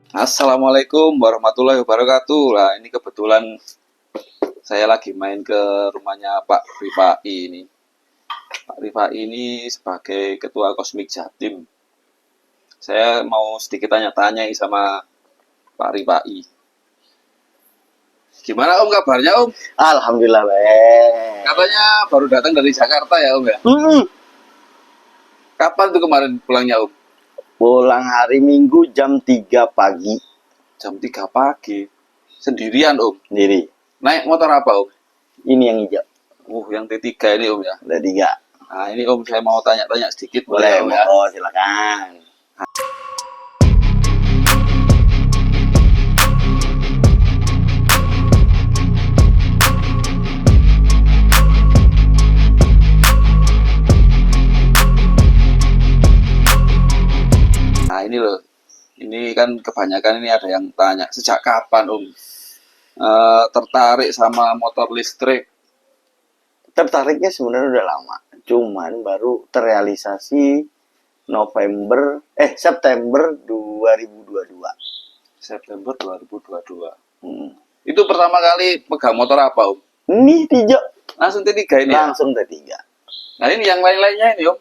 Assalamualaikum warahmatullahi wabarakatuh. Lah, ini kebetulan saya lagi main ke rumahnya Pak Rifai ini. Pak Rifai ini sebagai Ketua Kosmik Jatim. Saya mau sedikit tanya-tanya sama Pak Rifai. Gimana Om kabarnya Om? Alhamdulillah baik. Katanya baru datang dari Jakarta ya Om ya? Kapan tuh kemarin pulangnya Om? Pulang hari Minggu jam 3 pagi Jam 3 pagi. Sendirian Om? sendiri. Naik motor apa Om? Ini yang hijau. Yang T3 ini Om ya? Ada 3. Nah ini Om saya mau tanya-tanya sedikit Boleh, Om ya? oh silakan. Nah ini loh, ini kan kebanyakan ini ada yang tanya sejak kapan Om tertarik sama motor listrik? Tertariknya sebenarnya udah lama. Cuman baru terrealisasi September 2022. September 2022. Hmm. Itu pertama kali pegang motor apa Om? Ini hijau. Langsung T3 ini ya? Langsung T3. Nah ini yang lain-lainnya ini Om?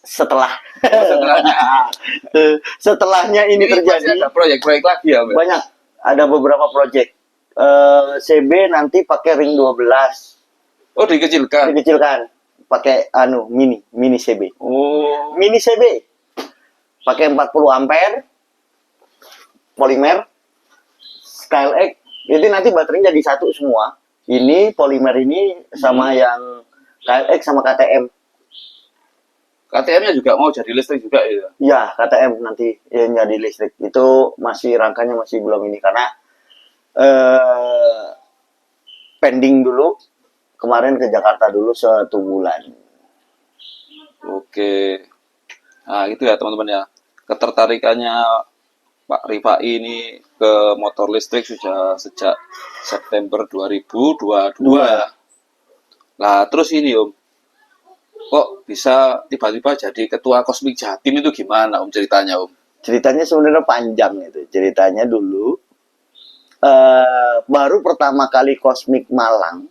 Setelah Setelahnya. setelahnya ini Ini masih terjadi ada proyek-proyek lagi ya Om? banyak. Ada beberapa proyek. CB nanti pakai ring 12. Oh dikecilkan? Dikecilkan pakai mini CB. Oh. Mini CB pakai 40 ampere polimer Skylex. Jadi nanti baterainya jadi satu semua. Ini polimer ini sama yang Skylex sama KTM. KTM-nya juga mau jadi listrik juga ya? Ya, KTM nanti yang jadi listrik. Itu masih rangkanya masih belum ini karena pending dulu. Kemarin ke Jakarta dulu 1 bulan. Oke. Nah itu ya teman-teman ya. Ketertarikannya Pak Rifai ini ke motor listrik sudah sejak September 2022 ya. Nah terus ini Om, kok bisa tiba-tiba jadi ketua Kosmik Jatim itu gimana Om ceritanya Om? Ceritanya sebenarnya panjang itu. Ceritanya dulu baru pertama kali Kosmik Malang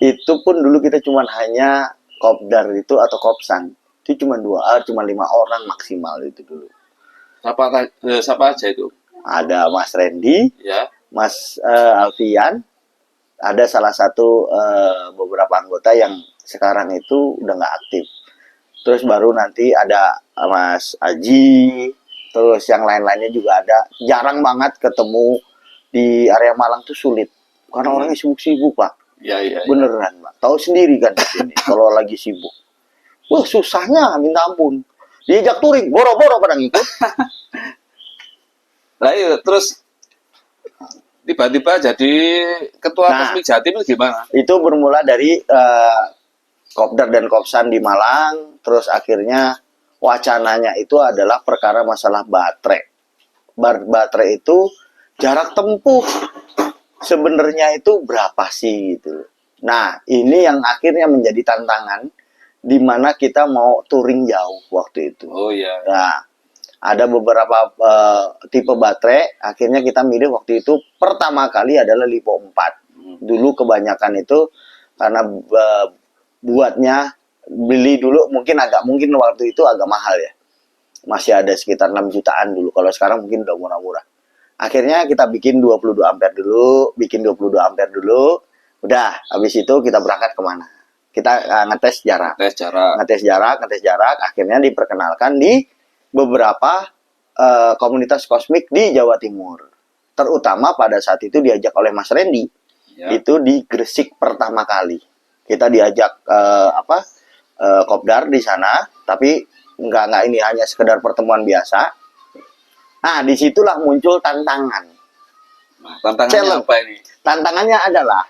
itu pun dulu kita cuma hanya kopdar itu atau kopsan. Itu cuma 5 orang maksimal itu dulu. Siapa aja itu? Ada Mas Randy, Ya. Mas Alfian, ada salah satu beberapa anggota yang sekarang itu udah nggak aktif. Terus baru nanti ada Mas Aji, terus yang lain-lainnya juga ada. Jarang banget ketemu di area Malang tuh sulit karena orangnya sibuk-sibuk Pak. Ya. Beneran Pak. Tahu sendiri kan di sini kalau lagi sibuk. Wah susahnya minta ampun. Diajak touring, boro-boro pada ngikut. Nah iya, terus tiba-tiba jadi ketua Kosmik Jatim itu gimana? Itu bermula dari kopdar dan kopsan di Malang, terus akhirnya wacananya itu adalah perkara masalah baterai. Baterai itu jarak tempuh sebenarnya itu berapa sih gitu. Nah, ini yang akhirnya menjadi tantangan di mana kita mau touring jauh waktu itu. Oh iya. Nah, ada beberapa tipe baterai, akhirnya kita milih waktu itu pertama kali adalah Lipo 4. Dulu kebanyakan itu karena buatnya beli dulu mungkin waktu itu agak mahal ya. Masih ada sekitar 6 jutaan dulu. Kalau sekarang mungkin udah murah-murah. Akhirnya kita bikin 22 ampere dulu, Udah, habis itu kita berangkat kemana? Kita ngetes jarak. Ngetes jarak, akhirnya diperkenalkan di beberapa komunitas kosmik di Jawa Timur. Terutama pada saat itu diajak oleh Mas Randy. Ya. Itu di Gresik pertama kali. Kita diajak kopdar di sana, tapi nggak ini hanya sekedar pertemuan biasa. Nah, disitulah muncul tantangan. Tantangannya apa ini? Tantangannya adalah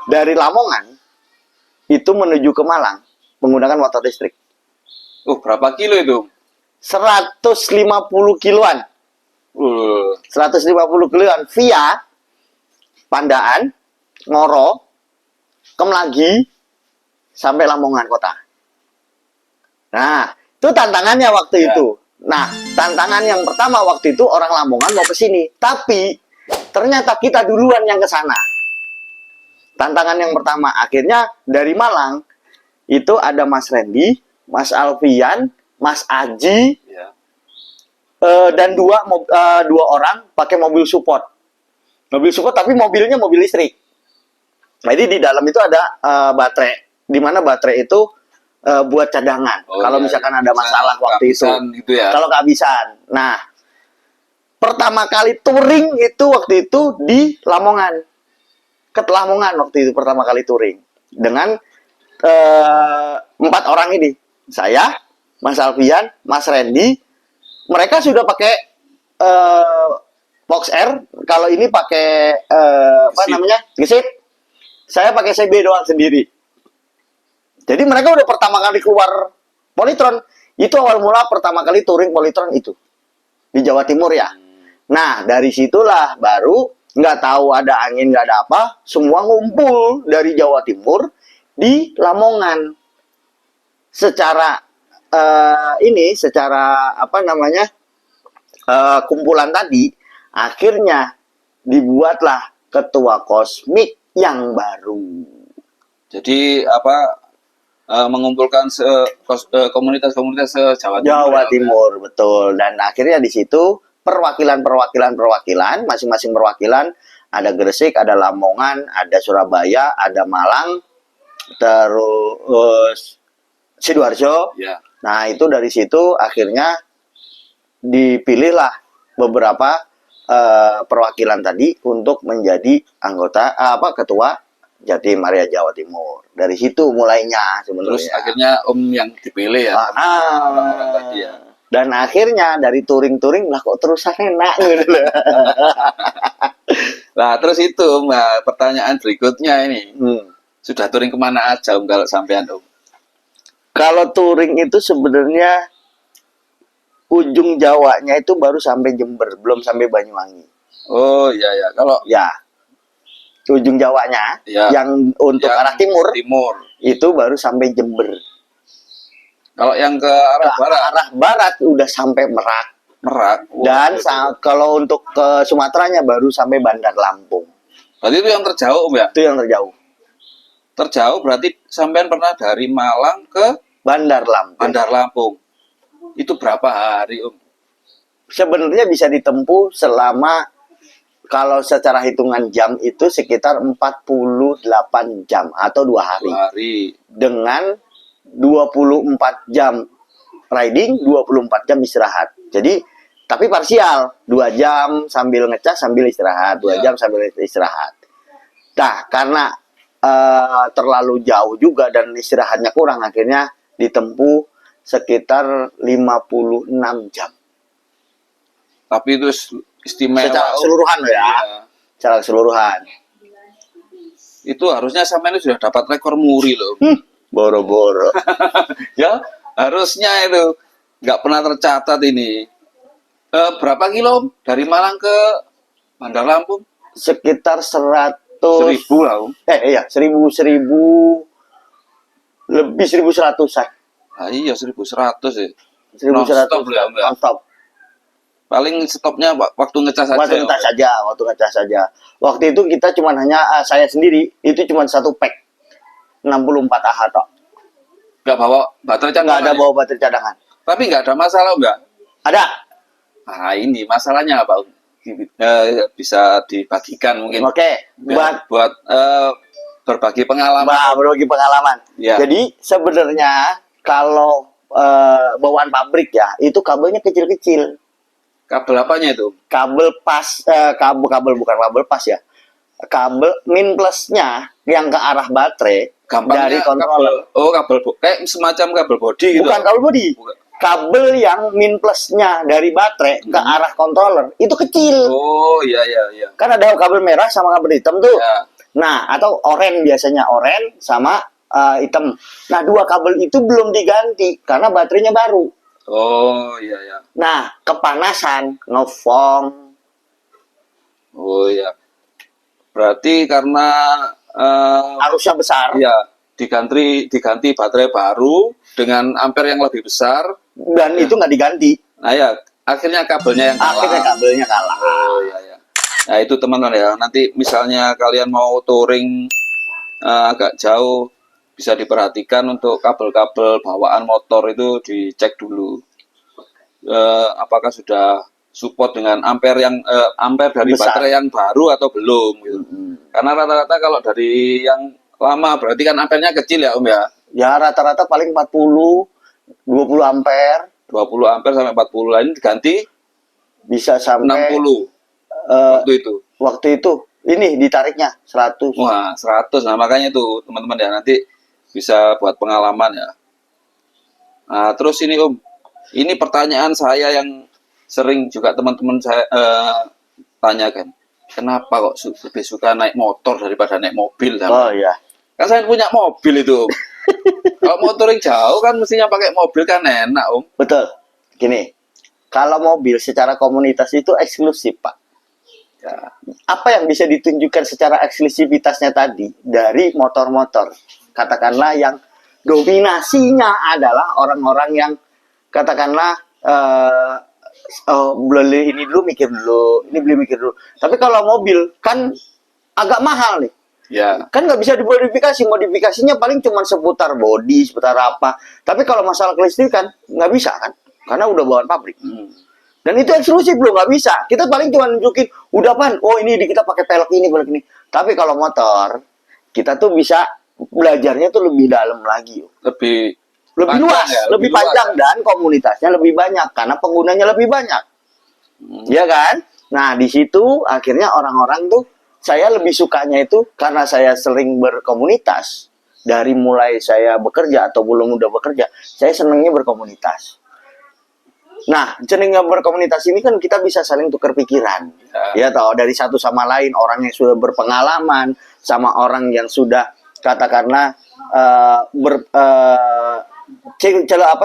dari Lamongan itu menuju ke Malang menggunakan motor listrik. Berapa kilo itu? 150 kiloan. 150 kiloan via Pandaan, Ngoro, Kemlagi, sampai Lamongan kota. Nah, itu tantangannya waktu itu. Nah, tantangan yang pertama waktu itu orang Lamongan mau ke sini, tapi ternyata kita duluan yang ke sana. Tantangan yang pertama, akhirnya dari Malang itu ada Mas Randy, Mas Alfian, Mas Aji, Ya. dan dua orang pakai mobil support. Mobil support tapi mobilnya mobil listrik. Jadi di dalam itu ada baterai, di mana baterai itu buat cadangan. Kalau misalkan ada masalah waktu itu, gitu ya. Kalau kehabisan. Nah, pertama kali touring itu waktu itu di Lamongan. Ke Lamongan waktu itu pertama kali touring dengan 4 orang ini. Saya, Mas Alfian, Mas Randy. Mereka sudah pakai Fox R. Kalau ini pakai apa namanya? Gesit. Saya pakai CB doang sendiri. Jadi mereka udah pertama kali keluar Polytron. Itu awal mula pertama kali touring Polytron itu. Di Jawa Timur ya. Nah, dari situlah baru nggak tahu ada angin, nggak ada apa. Semua ngumpul dari Jawa Timur di Lamongan. Secara secara apa namanya, kumpulan tadi, akhirnya dibuatlah ketua kosmik yang baru. Jadi apa, mengumpulkan komunitas-komunitas Jawa Timur, betul. Dan akhirnya di situ perwakilan masing-masing perwakilan, ada Gresik, ada Lamongan, ada Surabaya, ada Malang, terus Sidoarjo. Ya. Nah, itu dari situ akhirnya dipilihlah beberapa perwakilan tadi untuk menjadi anggota ketua Jatim Area Jawa Timur. Dari situ mulainya sebenarnya. Terus akhirnya Om yang dipilih ya. Orang-orang tadi ya. Dan akhirnya dari touring-touring lah kok terusan enak gitu. Nah, terus itu Mbak, pertanyaan berikutnya ini. Sudah touring kemana aja Om kalau sampean Om? Kalau touring itu sebenarnya ujung Jawanya itu baru sampai Jember, belum sampai Banyuwangi. Oh iya ya, kalau ya ujung Jawanya ya, yang untuk yang arah timur itu baru sampai Jember. Kalau yang ke arah barat, udah sampai Merak. Dan kalau untuk ke Sumateranya baru sampai Bandar Lampung. Berarti itu yang terjauh Om ya? Itu yang terjauh. Terjauh berarti sampean pernah dari Malang ke Bandar Lampung. Itu berapa hari Om? Sebenarnya bisa ditempuh selama, kalau secara hitungan jam itu sekitar 48 jam atau 2 hari. 2 hari. Dengan 24 jam riding, 24 jam istirahat. Jadi, tapi parsial. 2 jam sambil ngecas, sambil istirahat. 2 jam sambil istirahat. Nah, karena terlalu jauh juga dan istirahatnya kurang, akhirnya ditempuh sekitar 56 jam. Tapi itu istimewa. Secara keseluruhan ya. Secara keseluruhan. Itu harusnya sampai ini sudah dapat rekor muri loh. Boro-boro. Ya, harusnya itu nggak pernah tercatat ini. Berapa kilo dari Malang ke Bandar Lampung? Sekitar 100. 1000 lah. Iya, 1000 lebih 1100-an. Ah, iya 1100 ya. 1100 non-stop. Paling stopnya waktu ngecas saja. Waktu ngecas saja. Waktu itu kita cuma hanya saya sendiri itu cuma 1 pack 64 Ah tok. Nggak bawa baterai cadangan. Nggak ada bawa baterai cadangan. Tapi nggak ada masalah Mbak? Ada. Nah ini masalahnya apa? Bisa dibagikan mungkin. Oke. Buat berbagi pengalaman. Berbagi pengalaman. Ya. Jadi sebenarnya kalau bawaan pabrik ya itu kabelnya kecil-kecil. Kabel apanya itu? Kabel pas, kabel bukan kabel pas ya. Kabel min plusnya yang ke arah baterai. Gampangnya dari controller. Kabel kayak semacam kabel body gitu. Bukan kabel body. Kabel yang min plusnya dari baterai ke arah controller itu kecil. Oh iya. Kan ada kabel merah sama kabel hitam tuh. Ya. Nah, atau oranye biasanya, oranye sama hitam. Nah, 2 kabel itu belum diganti karena baterainya baru. Oh iya. Nah, kepanasan, ngefong. Oh iya. Berarti karena arusnya besar. Iya, diganti baterai baru dengan ampere yang lebih besar dan itu nggak diganti. Nah ya, akhirnya kabelnya yang kalah. Akhirnya kabelnya kalah. Oh iya ya. Nah itu teman-teman ya. Nanti misalnya kalian mau touring agak jauh, bisa diperhatikan untuk kabel-kabel bawaan motor itu dicek dulu. Apakah sudah support dengan ampere dari Besar. baterai yang baru atau belum gitu. Karena rata-rata kalau dari yang lama berarti kan ampernya kecil ya Om ya. Ya rata-rata paling 40, 20 ampere. 20 ampere sampai 40 lain diganti Bisa sampai 60 waktu itu. Waktu itu ini ditariknya 100. Wah, 100. Nah, makanya itu teman-teman ya nanti bisa buat pengalaman ya. Nah, terus ini Om, ini pertanyaan saya yang sering juga teman-teman saya tanyakan. Kenapa kok lebih suka naik motor daripada naik mobil? Oh iya. Kan saya punya mobil itu. Kalau mau touring jauh kan mestinya pakai mobil kan enak Om. Betul. Gini, kalau mobil secara komunitas itu eksklusif Pak. Ya. Apa yang bisa ditunjukkan secara eksklusivitasnya tadi dari motor-motor? Katakanlah yang dominasinya adalah orang-orang yang katakanlah beli ini dulu mikir dulu, ini beli mikir dulu. Tapi kalau mobil kan agak mahal nih. Ya. Kan nggak bisa dimodifikasi, modifikasinya paling cuma seputar bodi, seputar apa. Tapi kalau masalah kelistrikan nggak bisa kan, karena udah bawaan pabrik. Dan itu eksklusif belum nggak bisa. Kita paling cuma nunjukin, udah pan, oh ini kita pakai pelek ini, pelek ini. Tapi kalau motor, kita tuh bisa belajarnya tuh lebih dalam lagi, lebih luas, ya, lebih panjang ya. Dan komunitasnya lebih banyak karena penggunanya lebih banyak, ya kan? Nah di situ akhirnya orang-orang tuh saya lebih sukanya itu karena saya sering berkomunitas dari mulai saya bekerja atau belum udah bekerja, saya senangnya berkomunitas. Nah, jenengnya berkomunitas ini kan kita bisa saling tukar pikiran, ya toh dari satu sama lain, orang yang sudah berpengalaman sama orang yang sudah katakanlah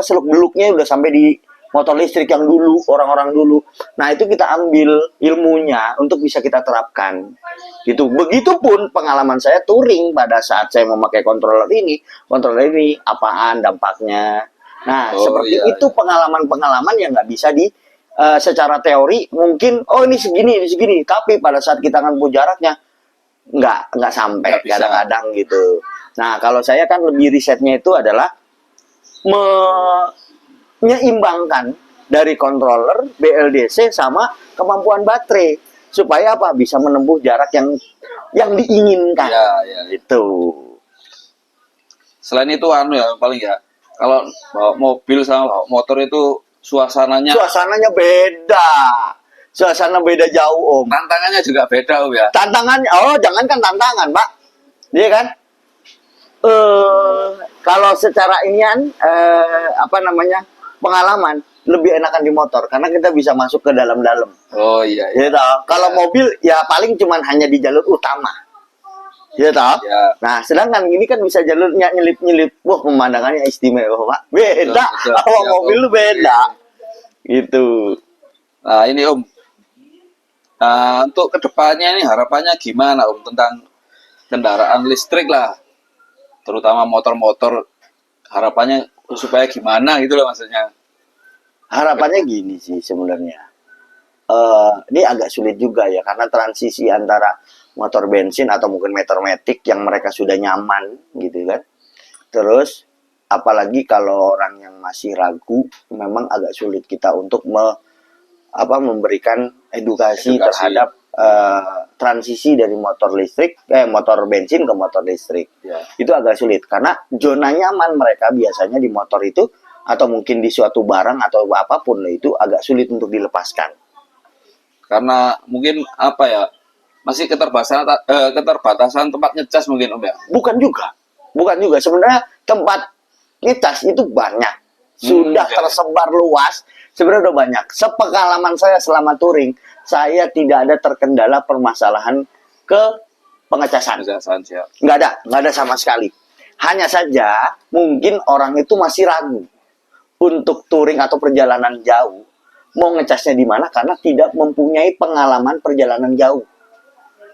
seluk beluknya udah sampai di motor listrik yang dulu, orang-orang dulu. Nah, itu kita ambil ilmunya untuk bisa kita terapkan. Gitu. Begitupun pengalaman saya touring pada saat saya memakai controller ini apaan dampaknya. Nah, seperti itu pengalaman-pengalaman yang nggak bisa di secara teori mungkin ini segini, tapi pada saat kita ngambil jaraknya nggak sampai kadang-kadang gitu. Nah, kalau saya kan lebih risetnya itu adalah menyeimbangkan dari controller, BLDC sama kemampuan baterai supaya apa bisa menempuh jarak yang diinginkan. Itu. Selain itu paling ya kalau bawa mobil sama bawa motor itu suasananya beda. Suasana beda jauh Om. Tantangannya juga beda Om ya. Tantangannya jangankan tantangan Pak. Iya kan? Kalau secara inian pengalaman lebih enakan di motor karena kita bisa masuk ke dalam-dalam. Oh iya. Gitu. Kalau mobil ya paling cuman hanya di jalur utama. Gitu. Nah, sedangkan ini kan bisa jalurnya nyelip-nyelip. Wah, pemandangannya istimewa, Pak. Beda. Kalau mobil lu beda. Gitu. Nah, ini Om. Untuk kedepannya ini harapannya gimana Om tentang kendaraan listrik lah. Terutama motor-motor, harapannya supaya gimana gitu loh maksudnya. Harapannya gini sih sebenarnya. Ini agak sulit juga ya karena transisi antara motor bensin atau mungkin meter-matic yang mereka sudah nyaman gitu kan. Terus apalagi kalau orang yang masih ragu, memang agak sulit kita untuk memberikan edukasi terhadap transisi dari motor bensin ke motor listrik. Itu agak sulit karena zona nyaman mereka biasanya di motor itu atau mungkin di suatu barang atau apapun itu agak sulit untuk dilepaskan. Karena mungkin masih keterbatasan tempat ngecas mungkin Om ya. Bukan juga sebenarnya tempat ngecas itu banyak, sudah tersebar luas. Sebenarnya udah banyak. Sepengalaman saya selama touring, saya tidak ada terkendala permasalahan ke pengecasan. Nggak ada sama sekali. Hanya saja mungkin orang itu masih ragu untuk touring atau perjalanan jauh mau ngecasnya di mana karena tidak mempunyai pengalaman perjalanan jauh.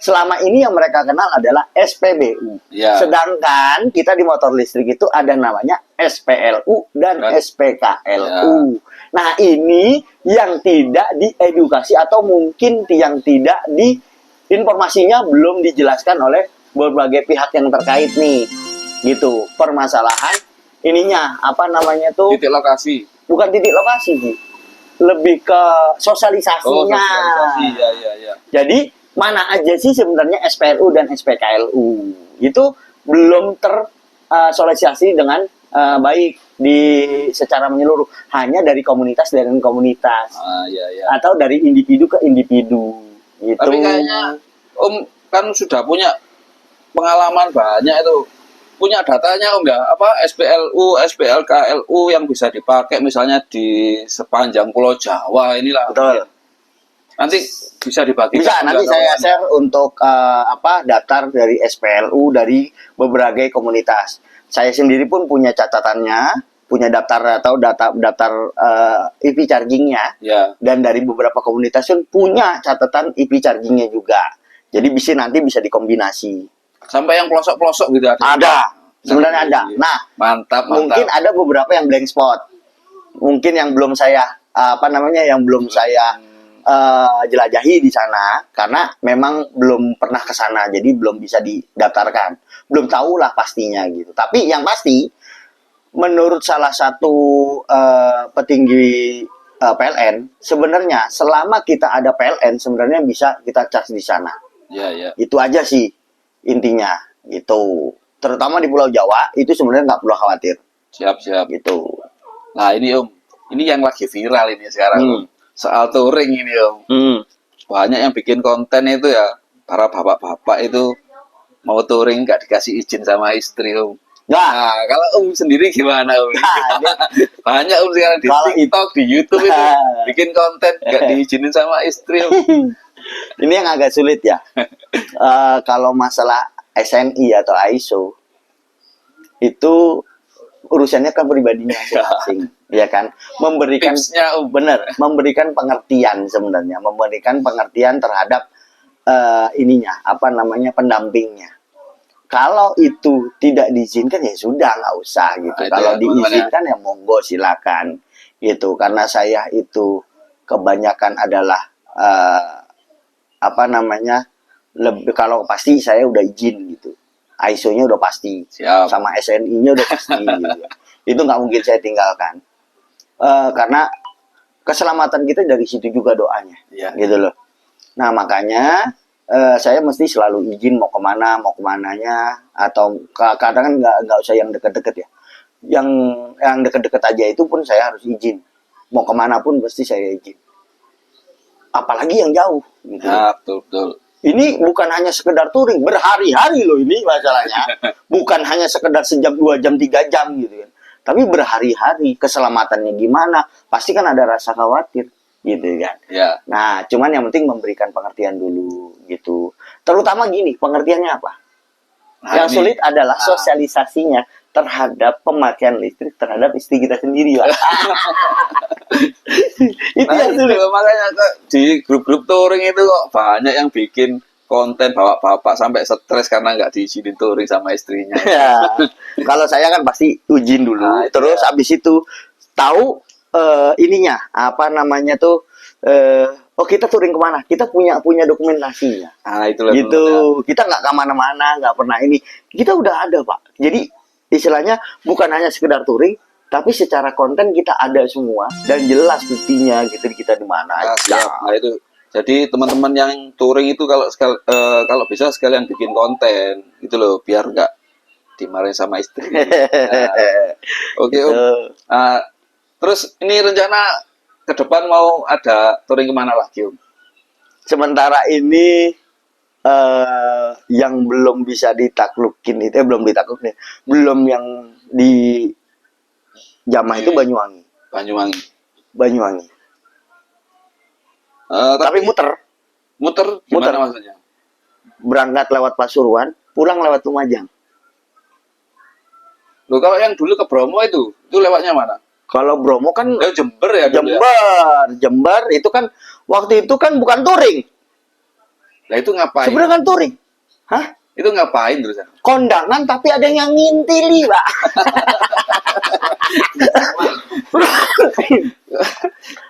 selama ini yang mereka kenal adalah SPBU. Ya. Sedangkan kita di motor listrik itu ada namanya SPLU dan SPKLU. Ya. Nah, ini yang tidak diedukasi atau mungkin yang tidak informasinya belum dijelaskan oleh berbagai pihak yang terkait nih. Gitu. Permasalahan ininya apa namanya tuh? Titik lokasi. Bukan titik lokasi sih. Lebih ke sosialisasinya. Oh, sosialisasi. Ya. Jadi mana aja sih sebenarnya SPLU dan SPKLU itu belum tersosialisasi dengan baik secara menyeluruh, hanya dari komunitas dengan komunitas atau dari individu ke individu gitu. Tapi kayaknya Om kan sudah punya pengalaman banyak itu, punya datanya Om ya, apa SPLU, SPLKLU yang bisa dipakai misalnya di sepanjang Pulau Jawa inilah. Betul. Nanti bisa dibagi. Bisa, nanti saya share untuk daftar dari SPLU dari beberapa komunitas. Saya sendiri pun punya catatannya, punya daftar atau daftar EV chargingnya, dan dari beberapa komunitas pun punya catatan EV chargingnya juga. Jadi nanti bisa dikombinasi. Sampai yang pelosok-pelosok gitu ada. Ada, sebenarnya ada. Nah, mantap. Mungkin ada beberapa yang blank spot. Mungkin yang belum saya jelajahi di sana karena memang belum pernah ke sana, jadi belum bisa didaftarkan, belum tahu lah pastinya gitu. Tapi yang pasti menurut salah satu petinggi PLN, sebenarnya selama kita ada PLN sebenarnya bisa kita charge di sana. Itu aja sih intinya gitu. Terutama di Pulau Jawa itu sebenarnya nggak perlu khawatir. Siap gitu. Nah ini Om, ini yang lagi viral ini sekarang. Soal touring ini Om. Banyak yang bikin konten itu ya, para bapak-bapak itu mau touring nggak dikasih izin sama istri Om. Nah kalau Om sendiri gimana Om? Banyak Om sekarang di TikTok, di YouTube itu bikin konten nggak diizinin sama istri Om. Ini yang agak sulit ya. Kalau masalah SNI atau ISO itu urusannya kan pribadinya masing-masing. Ya kan, memberikan tipsnya, memberikan pengertian sebenarnya, memberikan pengertian terhadap pendampingnya. Kalau itu tidak diizinkan ya sudah nggak usah gitu. Kalau diizinkan ya monggo silakan gitu. Karena saya itu kebanyakan adalah lebih kalau pasti saya udah izin gitu. ISO-nya udah pasti, sama SNI-nya udah pasti. Gitu. Itu nggak mungkin saya tinggalkan. Karena keselamatan kita dari situ juga doanya, gitu loh. Nah makanya saya mesti selalu izin mau kemananya, atau kadang kan nggak usah yang deket-deket ya. Yang deket-deket aja itu pun saya harus izin. Mau kemana pun pasti saya izin. Apalagi yang jauh. Gitu. Betul. Ini bukan hanya sekedar touring, berhari-hari loh ini masalahnya. Bukan hanya sekedar sejam, 2 jam, 3 jam gitu kan. Tapi berhari-hari, keselamatannya gimana? Pasti kan ada rasa khawatir, gitu kan. Nah, cuman yang penting memberikan pengertian dulu, gitu. Terutama gini, pengertiannya apa? Yang sulit adalah sosialisasinya terhadap pemakaian listrik terhadap istri kita sendiri, Pak. Itu yang sulit. Makanya di grup-grup touring itu kok banyak yang bikin konten bapak-bapak sampai stres karena nggak diizinin touring sama istrinya. Kalau saya kan pasti izin dulu, terus abis itu tahu kita touring kemana? Kita punya dokumentasinya. Itulah gitu. Kita nggak kemana-mana, nggak pernah ini. Kita udah ada Pak. Jadi istilahnya bukan hanya sekedar touring, tapi secara konten kita ada semua dan jelas buktinya gitu kita di mana. Nah itu. Jadi teman-teman yang touring itu kalau bisa sekalian bikin konten gitu loh, biar nggak dimarahin sama istri. Oke Om. Terus ini rencana ke depan mau ada touring kemana lagi Om? Sementara ini yang belum bisa ditaklukin itu belum yang di Jamah itu Banyuwangi. Tapi muter gimana maksudnya? Berangkat lewat Pasuruan, pulang lewat Lumajang. Loh, kalau yang dulu ke Bromo itu lewatnya mana? Kalau Bromo kan Jember ya. Jember itu kan waktu itu kan bukan touring. Lah itu ngapain? Sebenarnya kan touring. Hah? Itu ngapain terus? Kondangan tapi ada yang ngintili, Pak.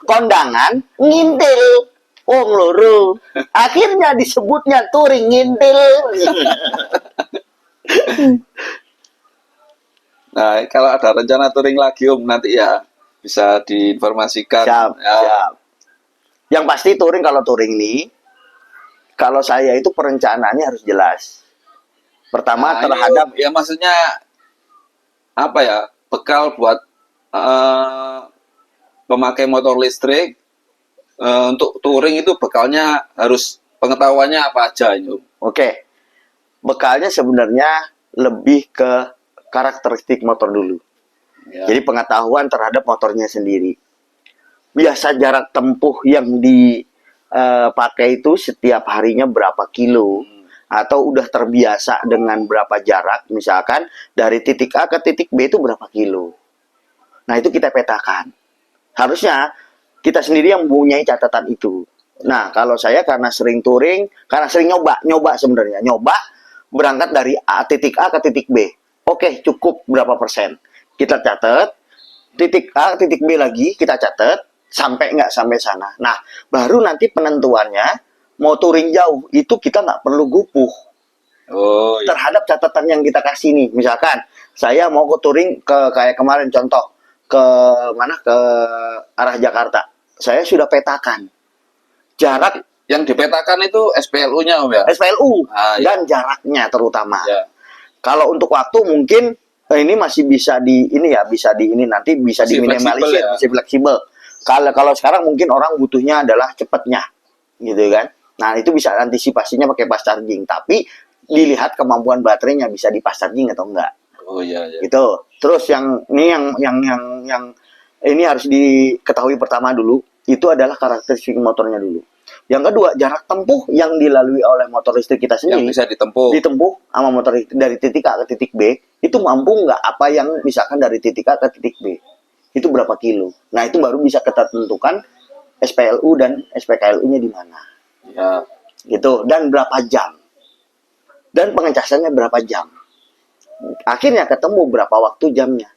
Kondangan ngintil wong loro. Akhirnya disebutnya touring ngintil. Nah, kalau ada rencana touring lagi Om nanti ya bisa diinformasikan. Siap, ya. siap. Yang pasti touring, kalau touring nih, kalau saya itu perencanaannya harus jelas. Pertama terhadap ya maksudnya apa ya, bekal buat pemakai motor listrik untuk touring itu bekalnya harus pengetahuannya apa aja itu. Oke. Bekalnya sebenarnya lebih ke karakteristik motor dulu. Ya. Jadi pengetahuan terhadap motornya sendiri. Biasa jarak tempuh yang dipakai itu setiap harinya berapa kilo. Atau udah terbiasa dengan berapa jarak. Misalkan dari titik A ke titik B itu berapa kilo. Nah itu kita petakan. Harusnya kita sendiri yang mempunyai catatan itu. Nah kalau saya karena sering touring, karena sering nyoba sebenarnya. Nyoba berangkat dari titik A ke titik B. Oke, cukup berapa persen. Kita catat, titik A, titik B lagi, kita catat, sampai nggak sampai sana. Nah, baru nanti penentuannya, mau touring jauh, itu kita nggak perlu gupuh. Oh, iya. Terhadap catatan yang kita kasih nih. Misalkan, saya mau ke touring kayak kemarin, contoh, ke arah Jakarta. Saya sudah petakan. Jarak. Yang dipetakan itu SPLU-nya Om ya? SPLU, iya. dan jaraknya terutama. Ya. Kalau untuk waktu mungkin ini masih bisa nanti bisa diminimalisir, masih fleksibel. Kalau sekarang mungkin orang butuhnya adalah cepatnya, gitu kan. Nah itu bisa antisipasinya pakai fast charging, tapi dilihat kemampuan baterainya bisa di fast charging atau enggak. Oh iya. Gitu. Terus yang ini harus diketahui pertama dulu, itu adalah karakteristik motornya dulu. Yang kedua, jarak tempuh yang dilalui oleh motor listrik kita sendiri. Yang bisa ditempuh sama motor dari titik A ke titik B, itu mampu nggak apa yang misalkan dari titik A ke titik B. Itu berapa kilo. Nah, itu baru bisa kita tentukan SPLU dan SPKLU-nya di mana. Ya. Gitu. Dan berapa jam. Dan pengecasannya berapa jam. Akhirnya ketemu berapa waktu jamnya.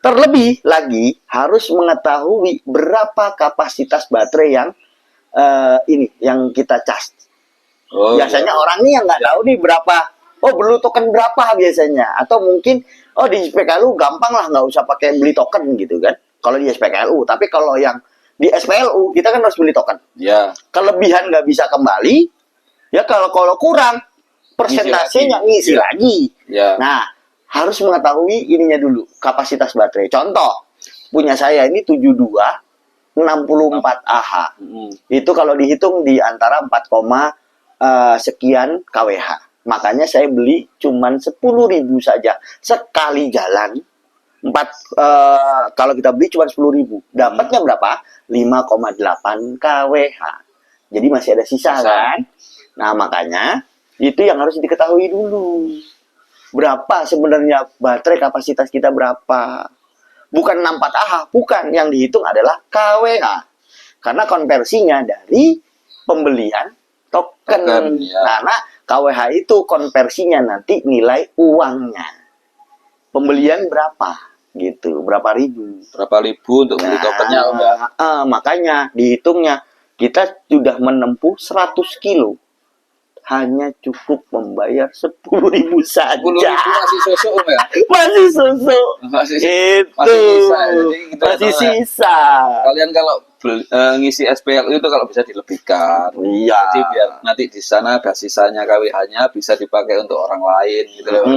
Terlebih lagi, harus mengetahui berapa kapasitas baterai yang kita cas. Biasanya orang nih yang nggak tahu nih berapa, perlu token berapa biasanya, atau mungkin di SPKLU gampang lah, nggak usah pakai beli token gitu kan, kalau di SPKLU. Tapi kalau yang di SPLU kita kan harus beli token. Ya. Kelebihan nggak bisa kembali, ya kalau kurang persentasenya ngisi lagi. Ya. Nah harus mengetahui ininya dulu, kapasitas baterai. Contoh punya saya ini 72 64 Ah. Itu kalau dihitung di antara 4, sekian kWh. Makanya saya beli cuman 10.000 saja sekali jalan. Kalau kita beli cuma 10.000, dapatnya berapa? 5,8 kWh. Jadi masih ada sisa kan? Nah, makanya itu yang harus diketahui dulu. Berapa sebenarnya baterai, kapasitas kita berapa? Bukan 64 Ah, bukan. Yang dihitung adalah kWh. Karena konversinya dari pembelian token. Ya. Karena kWh itu konversinya nanti nilai uangnya. Pembelian berapa? Gitu. Berapa ribu? Berapa ribu untuk beli tokennya Om ya? Makanya dihitungnya. Kita sudah menempuh 100 kilo. Hanya cukup membayar 10.000 saja. 10.000 masih susu Om ya? Masih susu. Masih sisa. Kalian kalau ngisi SPLU itu kalau bisa dilebihkan. Iya. Jadi biar nanti di sana ada sisanya KWH-nya bisa dipakai untuk orang lain gitu loh.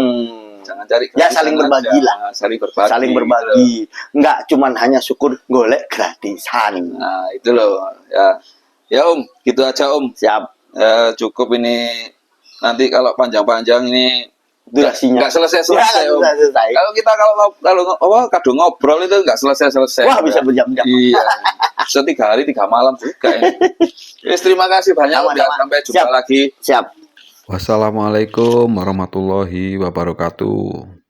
Jangan cari saling berbagi lah. Saling berbagi. Gitu. Nggak cuman hanya syukur golek gratisan. Nah, itu loh. Ya Om, gitu aja Om. Siap. Cukup ini, nanti kalau panjang-panjang ini durasinya nggak selesai-selesai Om. Kalau kita kadang ngobrol itu nggak selesai-selesai. Wah, bisa berjam-jam. Iya. Bisa 3 hari 3 malam juga ya. Terima kasih banyak Om. Sampai jumpa lagi. Siap. Wassalamualaikum warahmatullahi wabarakatuh.